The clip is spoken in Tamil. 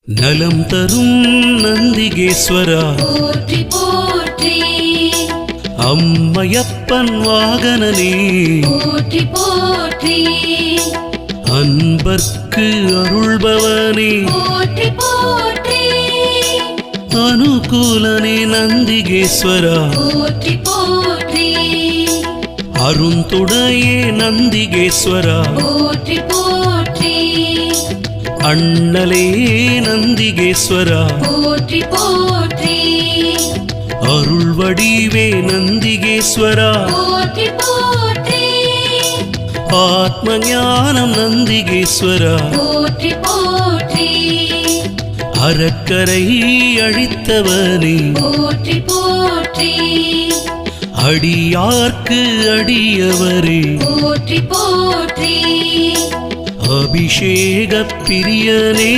நலம் தரும் நந்திகேஸ்வரா போற்றி போற்றி அம்மையப்பன் வாகனனே போற்றி போற்றி அன்பர்க்கு அருள்பவனே போற்றி போற்றி அனுகூலனே நந்திகேஸ்வரா போற்றி போற்றி அருந்துடையே நந்திகேஸ்வரா போற்றி போற்றி அண்ணலே நந்திகேஸ்வரா போற்றி போற்றி அருள் வடிவே நந்திகேஸ்வரா போற்றி போற்றி ஆத்ம ஞானம் நந்திகேஸ்வரா போற்றி போற்றி அறக்கரை அழித்தவனே போற்றி போற்றி அடியார்க்கு அடியவரே போற்றி போற்றி அபிஷேக பிரியனே